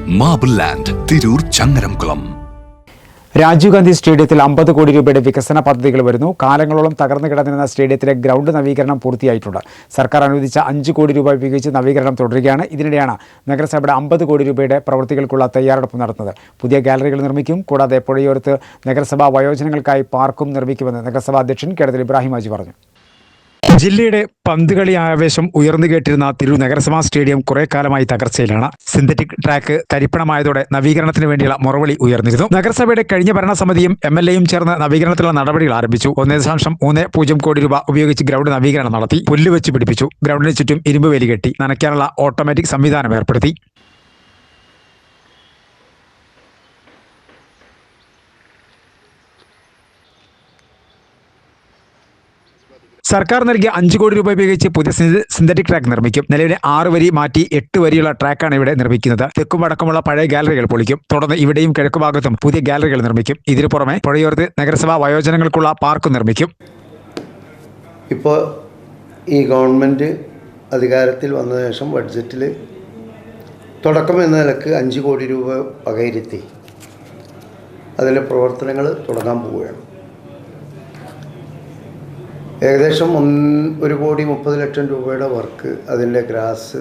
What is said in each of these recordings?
Marble land Tirur Changaramkulam. Rajiv Gandhi സ്റ്റേഡിയത്തിൽ 50 കോടി രൂപയുടെ വികസന പദ്ധതികൾ വരുന്നു. കാലങ്ങളോളം തകർന്നു കിടന്നിരുന്ന സ്റ്റേഡിയത്തിലെ ഗ്രൗണ്ട് നവീകരണം പൂർത്തിയായിട്ടുണ്ട്. സർക്കാർ അനുവദിച്ച 5 കോടി രൂപ ഉപയോഗിച്ച് നവീകരണം തുടരുകയാണ്. ഇതിനിടെയാണ് നഗരസഭയുടെ 50 കോടി രൂപയുടെ പ്രവൃത്തികൾക്കുള്ള തയ്യാറെടുപ്പ് നടത്തുന്നത്. പുതിയ ഗാലറികൾ നിർമ്മിക്കും. കൂടാതെ പുഴയോരത്ത് നഗരസഭാ വയോജനങ്ങൾക്കായി പാർക്കും നിർമ്മിക്കുമെന്ന് നഗരസഭാ അധ്യക്ഷൻ കേടത്തിൽ ഇബ്രാഹിം ഹാജി പറഞ്ഞു. ജില്ലയുടെ പന്തുകളി ആവേശം ഉയർന്നു കേട്ടിരുന്ന തിരൂർ നഗരസഭാ സ്റ്റേഡിയം കുറെ കാലമായി തകർച്ചയിലാണ്. സിന്തറ്റിക് ട്രാക്ക് തരിപ്പണമായതോടെ നവീകരണത്തിന് വേണ്ടിയുള്ള മുറവിളി ഉയർന്നിരുന്നു. നഗരസഭയുടെ കഴിഞ്ഞ ഭരണസമിതിയും MLAയും ചേർന്ന് നവീകരണത്തിലുള്ള നടപടികൾ ആരംഭിച്ചു. 1.30 കോടി രൂപ ഉപയോഗിച്ച് ഗ്രൗണ്ട് നവീകരണം നടത്തി. പുല്ല് വെച്ച് പിടിപ്പിച്ചു. ഗ്രൗണ്ടിന് ചുറ്റും ഇരുമ്പ് വേലി കെട്ടി. നനയ്ക്കാനുള്ള ഓട്ടോമാറ്റിക് സംവിധാനം ഏർപ്പെടുത്തി. സർക്കാർ നൽകിയ 5 കോടി രൂപ ഉപയോഗിച്ച് പുതിയ സിന്തറ്റിക് ട്രാക്ക് നിർമ്മിക്കും. നിലവിലെ 6 വരി മാറ്റി 8 വരിയുള്ള ട്രാക്കാണ് ഇവിടെ നിർമ്മിക്കുന്നത്. തെക്കും വടക്കുമുള്ള പഴയ ഗാലറികൾ പൊളിക്കും. തുടർന്ന് ഇവിടെയും കിഴക്ക് ഭാഗത്തും പുതിയ ഗാലറികൾ നിർമ്മിക്കും. ഇതിനു പുറമെ പുഴയോരത്ത് നഗരസഭാ വയോജനങ്ങൾക്കുള്ള പാർക്ക് നിർമ്മിക്കും. ഇപ്പോൾ ഈ ഗവൺമെൻറ് അധികാരത്തിൽ വന്ന ശേഷം ബഡ്ജറ്റിൽ തുടക്കം എന്ന നിലക്ക് 5 കോടി രൂപ വകയിരുത്തി അതിലെ പ്രവർത്തനങ്ങൾ തുടങ്ങാൻ പോവുകയാണ്. ഏകദേശം 1,30,00,000 രൂപയുടെ വർക്ക്, അതിൻ്റെ ഗ്രാസ്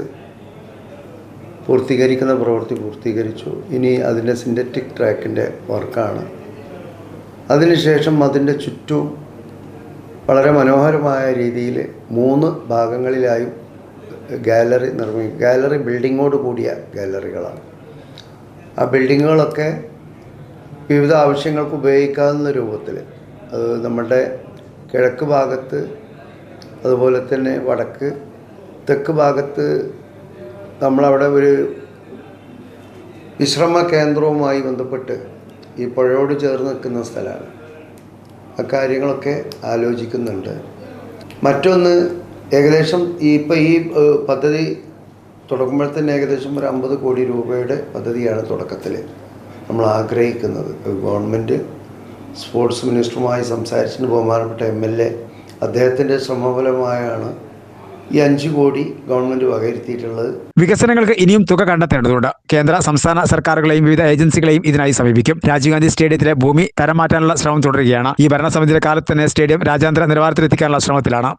പൂർത്തീകരിക്കുന്ന പ്രവൃത്തി പൂർത്തീകരിച്ചു. ഇനി അതിൻ്റെ സിന്തറ്റിക് ട്രാക്കിൻ്റെ വർക്കാണ്. അതിനുശേഷം അതിൻ്റെ ചുറ്റും വളരെ മനോഹരമായ രീതിയിൽ 3 ഭാഗങ്ങളിലായും ഗാലറി നിർമ്മിക്കും. ഗാലറി ബിൽഡിങ്ങോട് കൂടിയ ഗാലറികളാണ്. ആ ബിൽഡിങ്ങുകളൊക്കെ വിവിധ ആവശ്യങ്ങൾക്ക് ഉപയോഗിക്കാവുന്ന രൂപത്തിൽ, അത് നമ്മുടെ കിഴക്ക് ഭാഗത്ത്, അതുപോലെ തന്നെ വടക്ക് തെക്ക് ഭാഗത്ത് നമ്മളവിടെ ഒരു വിശ്രമ കേന്ദ്രവുമായി ബന്ധപ്പെട്ട് ഈ പുഴയോട് ചേർന്ന് നിൽക്കുന്ന സ്ഥലമാണ്. അക്കാര്യങ്ങളൊക്കെ ആലോചിക്കുന്നുണ്ട്. മറ്റൊന്ന്, ഏകദേശം ഈ പദ്ധതി തുടങ്ങുമ്പോൾ തന്നെ ഏകദേശം ഒരു 50 കോടി രൂപയുടെ പദ്ധതിയാണ് തുടക്കത്തിൽ നമ്മൾ ആഗ്രഹിക്കുന്നത്. ഗവൺമെൻറ് സ്പോർട്സ് മിനിസ്റ്ററുമായി സംസാരിച്ചിട്ട് ബഹുമാനപ്പെട്ട MLA അദ്ദേഹത്തിൻ്റെ ശ്രമഫലമായാണ് ഈ 5 കോടി ഗവൺമെൻറ് വകയിരുത്തിയിട്ടുള്ളത്. വികസനങ്ങൾക്ക് ഇനിയും തുക കണ്ടെത്തേണ്ടതുണ്ട്. കേന്ദ്ര സംസ്ഥാന സർക്കാരുകളെയും വിവിധ ഏജൻസികളെയും ഇതിനായി സമീപിക്കും. രാജീവ് ഗാന്ധി സ്റ്റേഡിയത്തിലെ ഭൂമി തരം മാറ്റാനുള്ള ശ്രമം തുടരുകയാണ്. ഈ ഭരണസമിതിയുടെ കാലത്ത് തന്നെ സ്റ്റേഡിയം രാജ്യാന്തര നിലവാരത്തിലെത്തിക്കാനുള്ള ശ്രമത്തിലാണ്.